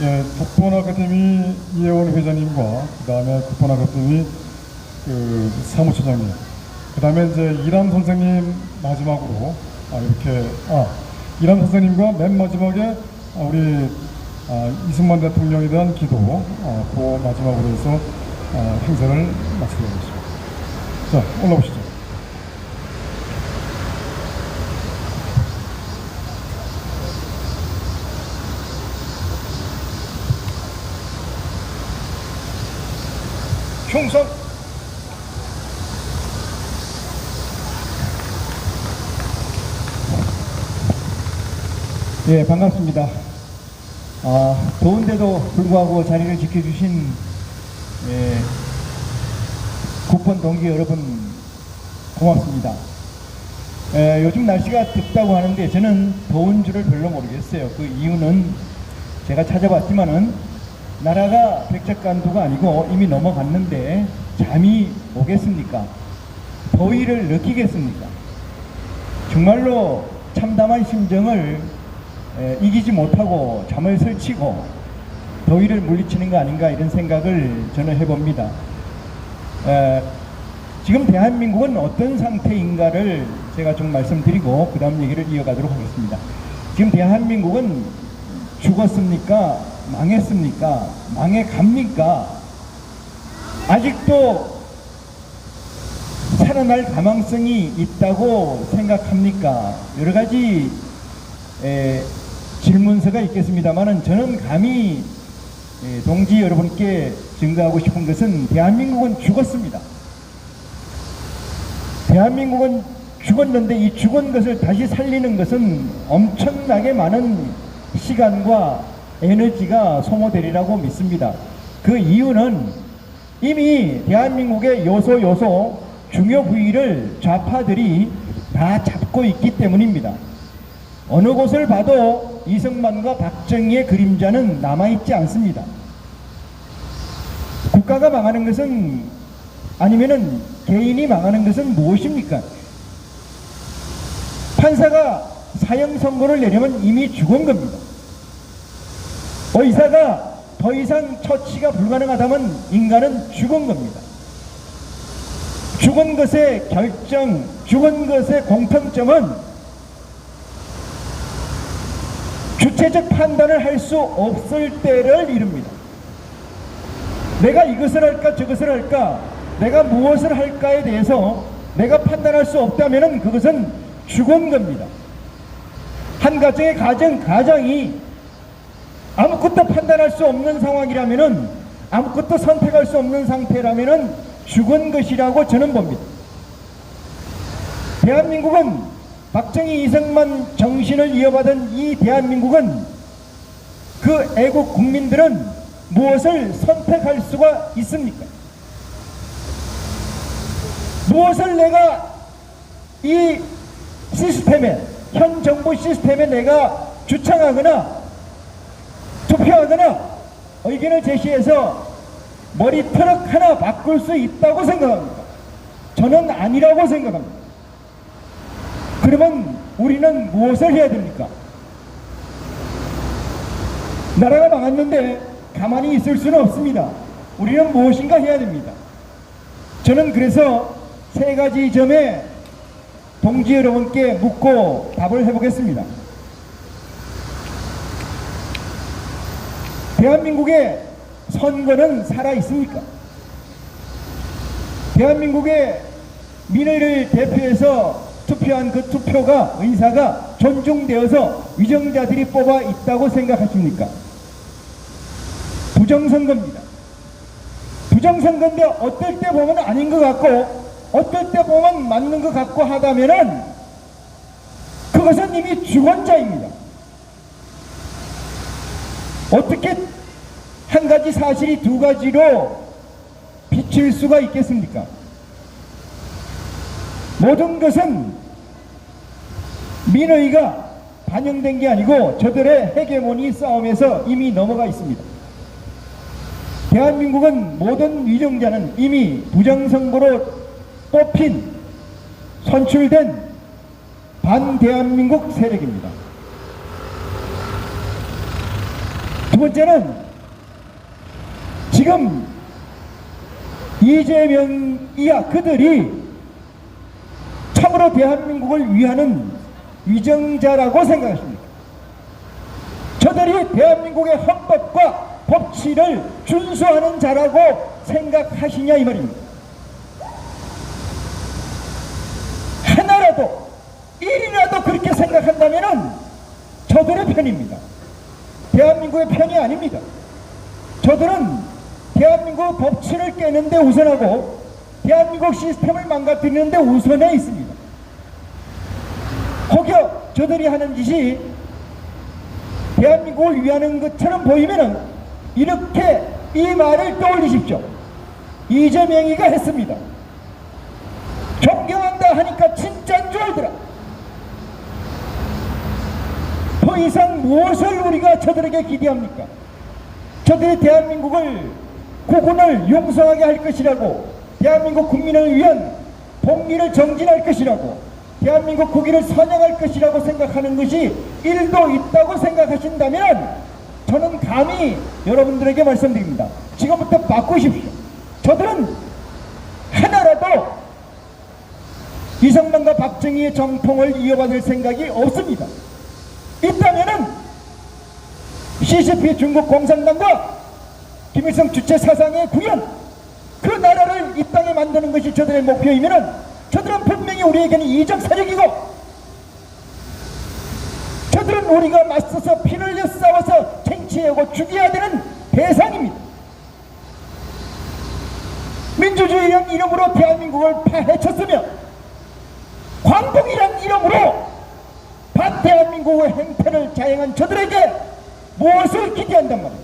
예, 국본 아카데미 이혜원 회장님과 그다음에 국본 아카데미 사무처장님, 그다음에 이제 이람 선생님 마지막으로 이렇게 이람 선생님과 맨 마지막에 우리 이승만 대통령에 대한 기도 그 마지막으로 해서 행사를 마치도록 하겠습니다. 자, 올라오시죠. 충성! 예, 반갑습니다. 더운데도 불구하고 자리를 지켜주신 국본 동기 여러분 고맙습니다. 요즘 날씨가 덥다고 하는데 저는 더운 줄을 별로 모르겠어요. 그 이유는 제가 찾아봤지만은 나라가 백작간두가 아니고 이미 넘어갔는데 잠이 오겠습니까? 더위를 느끼겠습니까? 정말로 참담한 심정을 이기지 못하고 잠을 설치고 더위를 물리치는 거 아닌가, 이런 생각을 저는 해봅니다. 지금 대한민국은 어떤 상태인가를 제가 좀 말씀드리고 그 다음 얘기를 이어가도록 하겠습니다. 지금 대한민국은 죽었습니까? 망했습니까? 망해갑니까? 아직도 살아날 가망성이 있다고 생각합니까? 여러 가지 질문서가 있겠습니다만은 저는 감히 동지 여러분께 증거하고 싶은 것은 대한민국은 죽었습니다. 대한민국은 죽었는데 이 죽은 것을 다시 살리는 것은 엄청나게 많은 시간과 에너지가 소모되리라고 믿습니다. 그 이유는 이미 대한민국의 요소 중요 부위를 좌파들이 다 잡고 있기 때문입니다. 어느 곳을 봐도 이승만과 박정희의 그림자는 남아있지 않습니다. 국가가 망하는 것은, 아니면은 개인이 망하는 것은 무엇입니까? 판사가 사형 선고를 내려면 이미 죽은 겁니다. 의사가 더 이상 처치가 불가능하다면 인간은 죽은 겁니다. 죽은 것의 결정, 죽은 것의 공통점은 주체적 판단을 할 수 없을 때를 이룹니다. 내가 이것을 할까 저것을 할까, 내가 무엇을 할까에 대해서 내가 판단할 수 없다면 그것은 죽은 겁니다. 한 가정의 가장이 아무것도 판단할 수 없는 상황이라면은, 아무것도 선택할 수 없는 상태라면은 죽은 것이라고 저는 봅니다. 대한민국은 박정희 이승만 정신을 이어받은 이 대한민국은, 그 애국 국민들은 무엇을 선택할 수가 있습니까? 무엇을 내가 이 시스템에, 현 정부 시스템에 내가 주창하거나 투표하거나 의견을 제시해서 머리털럭 하나 바꿀 수 있다고 생각합니다. 저는 아니라고 생각합니다. 그러면 우리는 무엇을 해야 됩니까? 나라가 망했는데 가만히 있을 수는 없습니다. 우리는 무엇인가 해야 됩니다. 저는 그래서 세 가지 점에 동지 여러분께 묻고 답을 해보겠습니다. 대한민국의 선거는 살아있습니까? 대한민국의 민의를 대표해서 투표한 그 투표가, 의사가 존중되어서 위정자들이 뽑아 있다고 생각하십니까? 부정선거입니다. 부정선거인데 어떨 때 보면 아닌 것 같고 어떨 때 보면 맞는 것 같고 하다면은 그것은 이미 죽은 자입니다. 어떻게 한 가지 사실이 두 가지로 비칠 수가 있겠습니까? 모든 것은 민의가 반영된 게 아니고 저들의 헤게모니 싸움에서 이미 넘어가 있습니다. 대한민국은 모든 위정자는 이미 부정선거로 뽑힌, 선출된 반대한민국 세력입니다. 두 번째는 지금 이재명 이하 그들이 참으로 대한민국을 위하는 위정자라고 생각하십니까? 저들이 대한민국의 헌법과 법치를 준수하는 자라고 생각하시냐 이 말입니다. 하나라도 일이라도 그렇게 생각한다면 저들의 편입니다. 대한민국의 편이 아닙니다. 저들은 대한민국 법치를 깨는데 우선하고 대한민국 시스템을 망가뜨리는데 우선해 있습니다. 혹여 저들이 하는 짓이 대한민국을 위하는 것처럼 보이면은 이렇게 이 말을 떠올리십시오. 이재명이가 했습니다. 존경한다 하니까 진짜인 줄 알더라. 더 이상 무엇을 우리가 저들에게 기대합니까? 저들이 대한민국을 국군을 용서하게 할 것이라고, 대한민국 국민을 위한 복리를 정진할 것이라고, 대한민국 국위를 선양할 것이라고 생각하는 것이 일도 있다고 생각하신다면 저는 감히 여러분들에게 말씀드립니다. 지금부터 바꾸십시오. 저들은 하나라도 이승만과 박정희의 정통을 이어받을 생각이 없습니다. 있다면은 CCP 중국 공산당과 김일성 주체 사상의 구현, 그 나라를 이 땅에 만드는 것이 저들의 목표이면은 저들은 분명히 우리에게는 이적 세력이고, 저들은 우리가 맞서서 피를 흘려 싸워서 쟁취하고 죽여야 되는 대상입니다. 민주주의란 이름으로 대한민국을 파헤쳤으며 광복이란 이름으로 반대한민국의 행태를 자행한 저들에게 무엇을 기대한단 말이에요?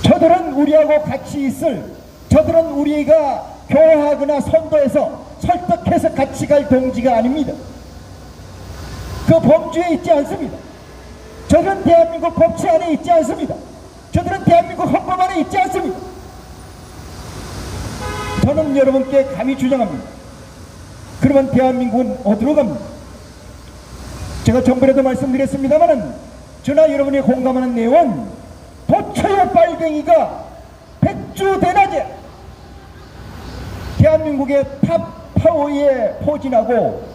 저들은 우리하고 같이 있을, 저들은 우리가 교화하거나 선도해서 설득해서 같이 갈 동지가 아닙니다. 그 범주에 있지 않습니다. 저들은 대한민국 법치 안에 있지 않습니다. 저들은 대한민국 헌법 안에 있지 않습니다. 저는 여러분께 감히 주장합니다. 그러면 대한민국은 어디로 갑니까? 제가 전번에도 말씀드렸습니다마는 저나 여러분이 공감하는 내용은 도처의 빨갱이가 백주대낮에 대한민국의 탑파워에 포진하고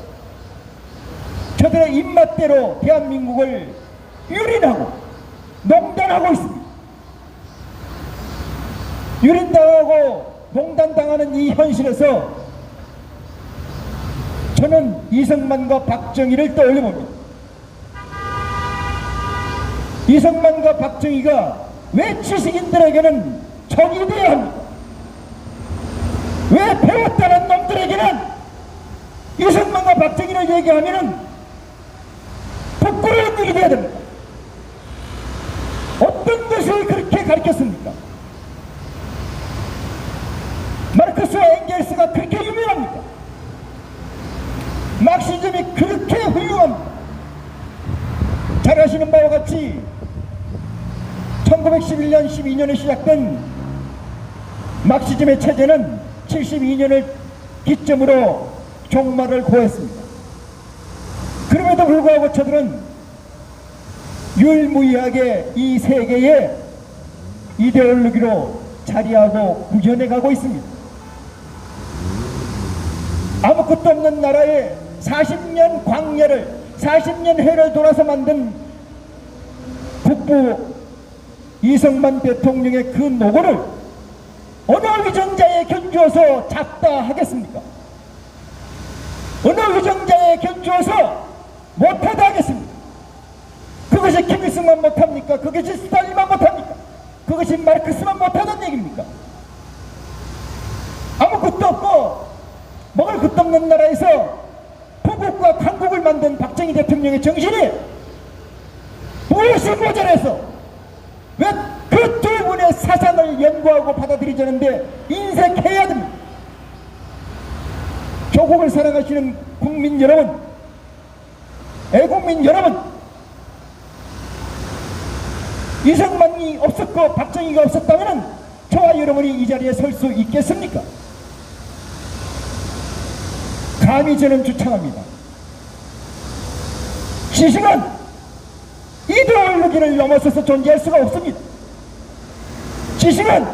저들의 입맛대로 대한민국을 유린하고 농단하고 있습니다. 유린당하고 농단당하는 이 현실에서 저는 이승만과 박정희를 떠올려봅니다. 이승만과 박정희가 왜 지식인들에게는 적이 되어야 합니까? 왜 배웠다는 놈들에게는 이승만과 박정희를 얘기하면은 부끄러운 일이 되어야 됩니다. 어떤 것을 그렇게 가르쳤습니까? 마르크스와 엥겔스가 그렇게 유명합니까? 막시즘이 그렇게 훌륭합니다. 잘 아시는 바와 같이 1911년 12년에 시작된 막시즘의 체제는 72년을 기점으로 종말을 고했습니다. 그럼에도 불구하고 저들은 유일무이하게 이 세계의 이데올로기로 자리하고 구현해가고 있습니다. 아무것도 없는 나라에 40년 광야를, 40년 해를 돌아서 만든 국부 이승만 대통령의 그 노고를 어느 위정자에 견주어서 작다 하겠습니까? 어느 위정자에 견주어서 못하다 하겠습니까? 그것이 김일성만 못합니까? 그것이 스탈린만 못합니까? 그것이 마르크스만 못하는 얘기입니까? 아무것도 없고 먹을 것도 없는 나라에서 포국과 강국을 만든 박정희 대통령의 정신이 무엇이 모자라서 왜 그 두 분의 사상을 연구하고 받아들이자는데 인색해야 됩니다. 조국을 사랑하시는 국민 여러분, 애국민 여러분, 이승만이 없었고 박정희가 없었다면 저와 여러분이 이 자리에 설 수 있겠습니까? 감히 저는 주창합니다. 시식은 이데올로기를 넘어서서 존재할 수가 없습니다. 지식은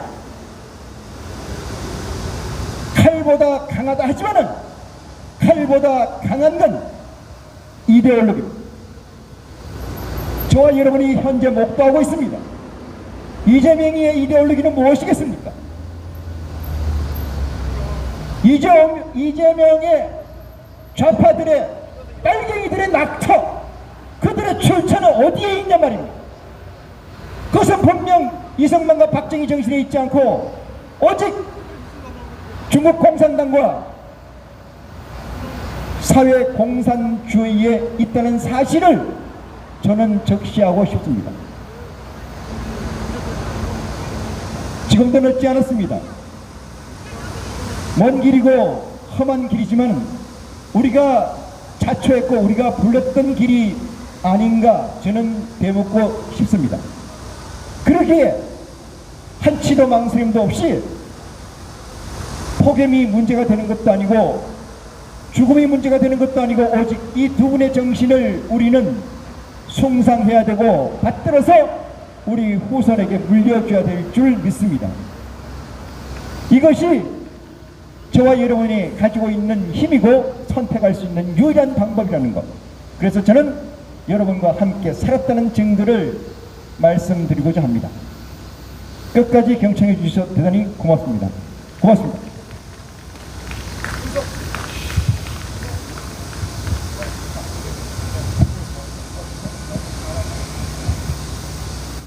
칼보다 강하다 하지만은 칼보다 강한 건 이데올로기입니다. 저와 여러분이 현재 목도하고 있습니다. 이재명의 이데올로기는 무엇이겠습니까? 이재명의 좌파들의 빨갱이들의 낙처, 그들의 출처는 어디에 있냐 말입니다. 그것은 분명 이승만과 박정희 정신에 있지 않고 오직 중국 공산당과 사회 공산주의에 있다는 사실을 저는 적시하고 싶습니다. 지금도 늦지 않았습니다. 먼 길이고 험한 길이지만 우리가 자초했고 우리가 불렀던 길이 아닌가 저는 되묻고 싶습니다. 그러기에 한치도 망설임도 없이 폭염이 문제가 되는 것도 아니고 죽음이 문제가 되는 것도 아니고 오직 이 두 분의 정신을 우리는 숭상해야 되고 받들어서 우리 후손에게 물려줘야 될 줄 믿습니다. 이것이 저와 여러분이 가지고 있는 힘이고 선택할 수 있는 유일한 방법이라는 것. 그래서 저는 여러분과 함께 살았다는 증거를 말씀드리고자 합니다. 끝까지 경청해 주셔서 대단히 고맙습니다. 고맙습니다.